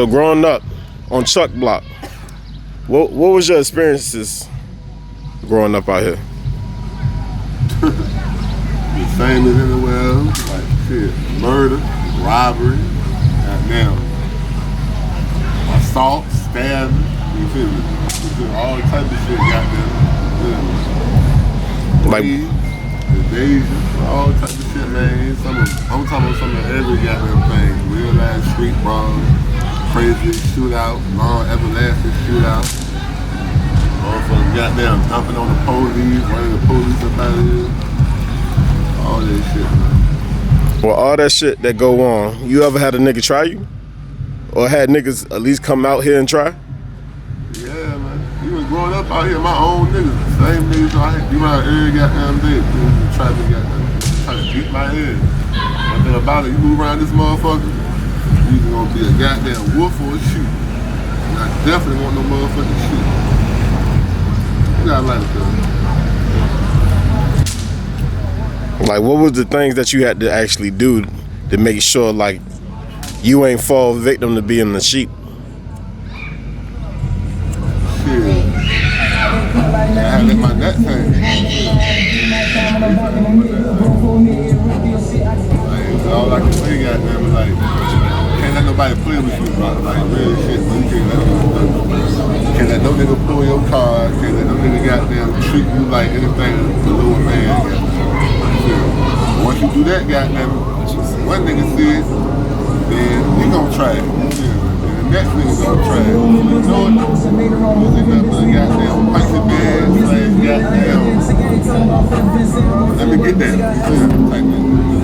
So growing up on Chuck Block, what was your experiences growing up out here? The same as anywhere else, like shit, murder, robbery, goddamn, assault, stabbing, you feel me? All type of shit, goddamn. Like invasion, all type of shit, man. I'm talking about some of every goddamn thing. Real life street brawls, crazy shootout, long everlasting shootout. Motherfuckers goddamn jumping on the police, running the police up out of here. All that shit, man. Well, all that shit that go on, you ever had a nigga try you? Or had niggas at least come out here and try? Yeah, man. Even growing up out here, my own niggas, the same niggas I had, you around every goddamn day, try to beat my head. One thing about it, you move around this motherfucker, you either gonna be a goddamn wolf or a sheep. And I definitely want no motherfucking sheep. You gotta like it, though. Like, what was the things that you had to actually do to make sure, like, you ain't fall victim to being the sheep? Shit. I had let my nuts hang. Like, all I can say, goddamn, is like, can't let nobody play with you, bro. Like, real shit, man. Can't let no nigga pull your car. Can't let no nigga goddamn treat you like anything below a man, goddamn. Once you do that, goddamn, one nigga see it, then he gon' try it. And the next nigga gon' try it. You know it? There's another goddamn spicy bag, goddamn. Let me get that.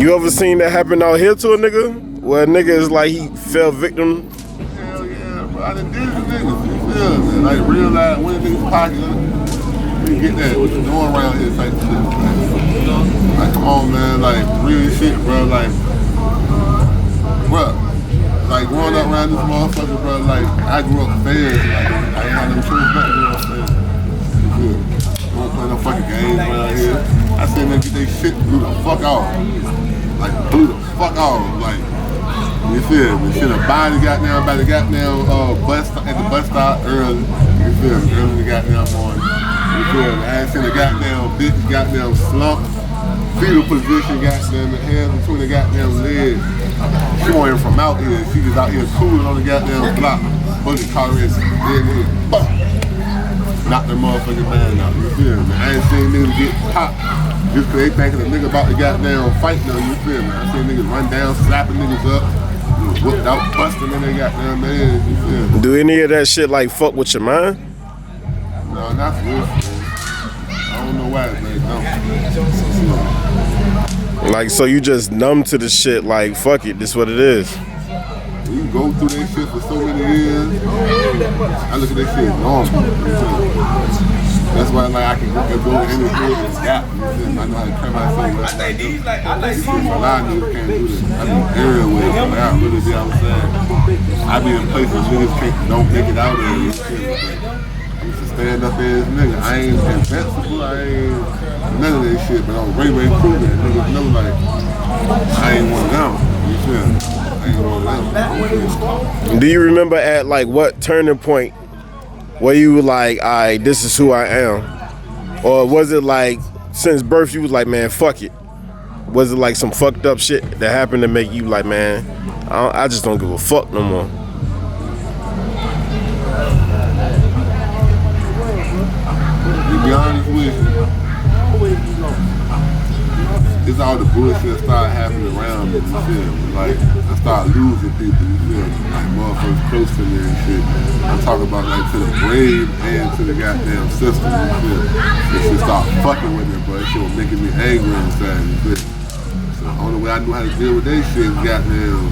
You ever seen that happen out here to a nigga? Where a nigga is like he fell victim? Hell yeah, bro. I done did it to niggas. You feel me? Like real life, when a nigga's pocket, let me get that. What you doing around here type of shit. Like, come on, man, like, real shit, bro, like, growing up around this motherfucker, bro, like, I grew up fast, like, I ain't had no choice but to grow up fast. Don't play no fucking games around here. I said, man, get they shit, blew the fuck off. Like, blew the fuck off, like, you feel me? Shit, a body got down by the goddamn bus, at the bus stop early, you feel me? Early in the goddamn morning, you feel me? I ain't seen a goddamn bitch goddamn slump. Fetal position, goddamn, the hands between the goddamn legs. She wasn't from out here. She was out here cooling on the goddamn block. Bullet car race, dead nigga, knock the motherfucking man out. You feel me? I ain't seen niggas get popped just cause they thinking a nigga about to goddamn fight now. You feel me? I seen niggas run down, slapping niggas up, whooped out, busting in their goddamn legs. You feel me? Do any of that shit like fuck with your mind? No, not for real. I don't know why, man. No. Like, so you just numb to the shit, like, fuck it, this what it is. You go through that shit for so many years. I look at that shit normal. That's why, like, I can go in and gap. I know how to turn myself up. A lot of niggas can't do this. I be everywhere. Like, I really be outside. I be in places niggas don't make it out of there. I'm just a stand-up-ass nigga. I ain't invincible. I ain't none of that shit. But on RayRay47, niggas know, like, I ain't one of them. You feel me? I ain't one of them. Do you remember at, like, what turning point where you were like, alright, this is who I am? Or was it like, since birth, you was like, man, fuck it? Was it like some fucked up shit that happened to make you like, man, I just don't give a fuck no more? To be honest with you, it's all the bullshit that started happening around me, you feel me? Like, I started losing people, you feel me? Like, motherfuckers close to me and shit. I'm talking about, like, to the grave and to the goddamn system, you feel me? That shit started fucking with me, but that shit was making me angry inside, you feel me? So the only way I knew how to deal with that shit is goddamn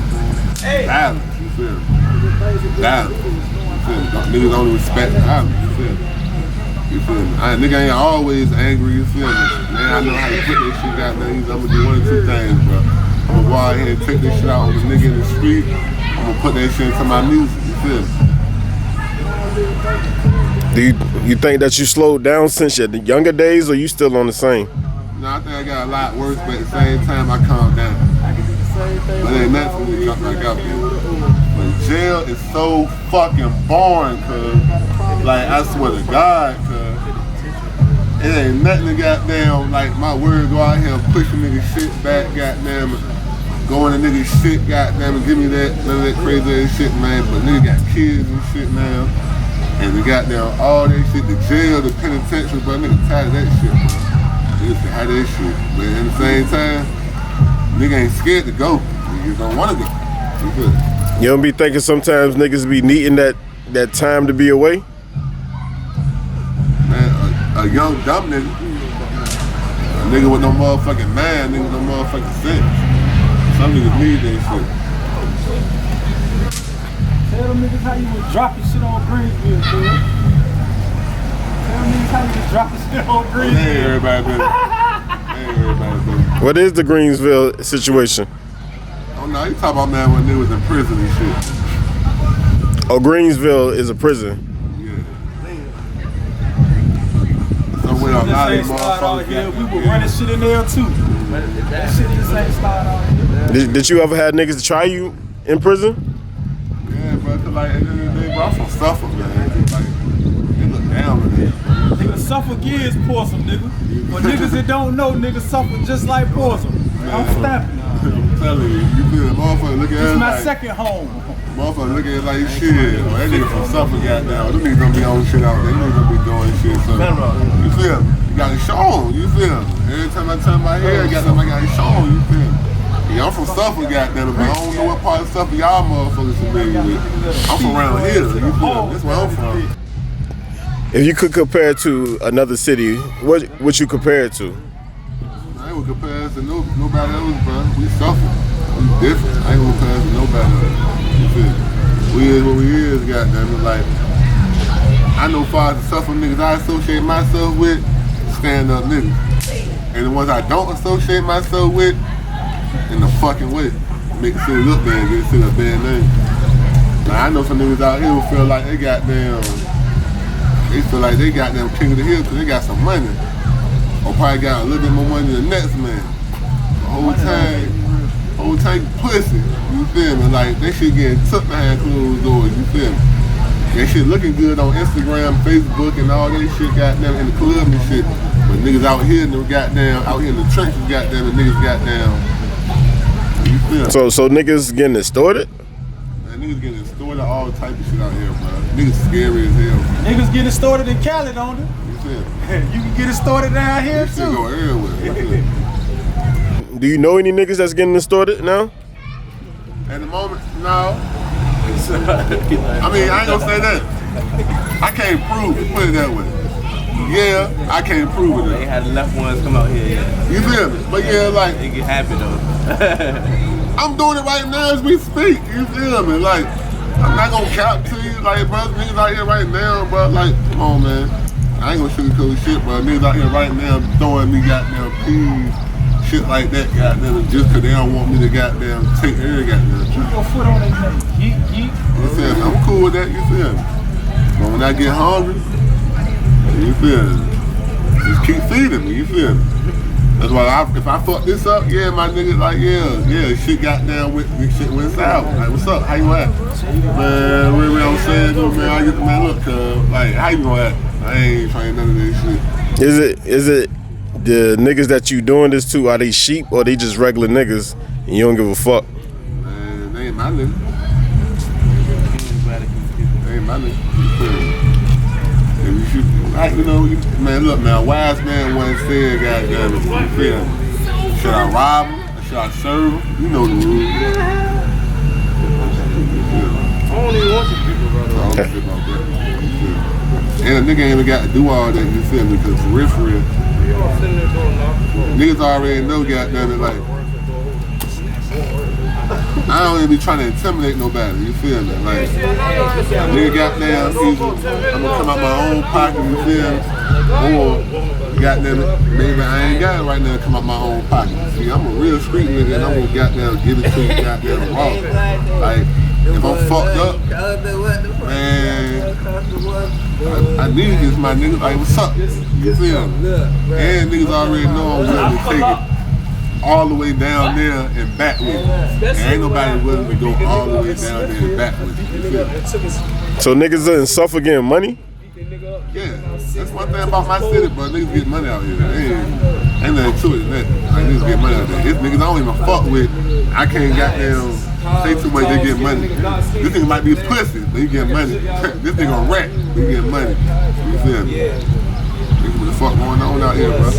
violence, you feel me? Violence, you feel me? Niggas don't respect violence, you feel me? You feel me? Nigga ain't always angry, you feel me? Man, I know how to put that shit out there. I'm gonna do one of two things, bro. I'm gonna go out here and take this shit out on the nigga in the street. I'm gonna put that shit into my music, you feel me? Do you think that you slowed down since your younger days, or you still on the same? No, I think I got a lot worse, but at the same time, I calmed down. But then that's when they jump back out there. But jail is so fucking boring, cuz. Like, I swear to God, cuz. It ain't nothing to goddamn, like, my word, go out here pushing nigga shit back, goddamn. Going to nigga shit, goddamn, and give me that, none of that crazy ass shit, man. But nigga got kids and shit now. And they got down all that shit, the jail, the penitentiary, but nigga tired of that shit, bro. Niggas can have that shit. But at the same time, nigga ain't scared to go. Niggas don't want to go. You don't be thinking sometimes niggas be needing that time to be away? Man, a young dumb nigga, a nigga with no motherfucking mind, nigga with no motherfucking sense. Some niggas need that shit. Tell them niggas how you was dropping shit on Greensville, dude. Tell them niggas how you was dropping shit on Greensville. Hey, everybody, baby. Hey, everybody, baby. What is the Greensville situation? Oh, no, you talking about, man, when they was in prison and shit. Oh, Greensville is a prison. Yeah. Somewhere a lot of these motherfuckers here. We were running shit in there, too. That shit just ain't started out here. Did you ever have niggas to try you in prison? Yeah, bro, cause like, at the end of the day, bro, I'm from Suffolk, man. Like, they look down on it. Nigga, Suffolk is Porsum, nigga. For niggas that don't know, niggas suffer just like Porsum. I'm stamping. I'm telling you, you feel the motherfucker look at This it is my like, second home. motherfucker look at it like shit. Oh, that nigga from Suffolk got down. Them niggas gonna be on shit out there. Them niggas gonna be doing shit. So, you feel me? You got it shown, you feel me? Every time I turn my head, goddamn, I got it shown, you feel me? Yeah, I'm from Suffolk, goddamn, but I don't know what part of Suffolk y'all motherfuckers familiar with. I'm from around here, you feel me? That's where I'm from. If you could compare it to another city, what would you compare it to? I ain't gonna compare us to nobody else, bro. We Suffolk. We different. I ain't gonna compare us to nobody else. You feel me? We is what we is, goddamn it. Like, I know far as the Suffolk niggas I associate myself with, stand up niggas. And the ones I don't associate myself with, in the fucking way. Make it look bad, get it to a bad name. Now I know some niggas out here who feel like they got them king of the hill because they got some money. Or probably got a little bit more money than the next man. The whole time pussy, you feel me? Like they shit getting took behind closed doors, you feel me? That shit looking good on Instagram, Facebook, and all that shit goddamn in the club and shit. But niggas out here in the trenches, goddamn, the niggas goddamn. So niggas getting extorted? Man, niggas getting extorted, all type of shit out here, bro. Niggas scary as hell. Niggas getting extorted in Cali, don't they? You feel me? You can get extorted down here, This too. shit go everywhere. Do you know any niggas that's getting extorted now? At the moment, no. I mean, I ain't gonna say that. I can't prove it, put it that way. Yeah, I can't prove it. They had enough ones come out here, yeah. You feel me? But yeah, like, They get happy though. I'm doing it right now as we speak. You feel me? Like, I'm not gonna cap to you, like, bro, niggas out here right now, bro. Like, come on, man. I ain't gonna sugarcoat shit, bro. Niggas out here right now throwing me goddamn peas, shit like that, goddamn, just cause they don't want me to goddamn take every goddamn shit. Keep your foot on that thing. Yeet. You feel me? I'm cool with that, you feel me? But when I get hungry, you feel me? Just keep feeding me, you feel me? That's why if I fuck this up, yeah, my niggas like, yeah, shit got down with me, shit went south. Like, what's up? How you at? Man, really, I'm saying, though, man, I get the man, look, like, how you at? I ain't trying none of this shit. Is it the niggas that you doing this to, are they sheep or they just regular niggas and you don't give a fuck? Man, they ain't my nigga. They ain't my nigga. You feel me? If you shoot, like, you know, man, look, man, a wise man once said, goddamn it, you feel me? Should I rob him or should I serve him? You know the rules. I don't even want you people, brother. I don't care about that. You feel me? And a nigga ain't even got to do all that, you feel me? Because for real, niggas already know, goddamn it, like, I don't even be trying to intimidate nobody, you feel me? Like, nigga goddamn, either I'm gonna come out my own pocket, you feel me? Or, goddamn it, maybe I ain't got it right now to come out my own pocket. See, I'm a real street nigga and I'm gonna goddamn give it to you goddamn raw. Like, if I'm fucked up, man, I need to get my niggas like, what's up? You feel me? And niggas already know I'm willing to take it all the way down there and back with you. And ain't nobody willing to go all the way down there and back with you. You feel me? So niggas in Suffolk getting money? Yeah, that's one thing about my city, bro. Niggas get money out here. Ain't nothing to it. Like, niggas get money out there. It's niggas I don't even fuck with. I can't goddamn say too much, they get money. This nigga might be a pussy, but he get money. This nigga a rat, but he get money. You feel me? Niggas, what the fuck going on out here, bro?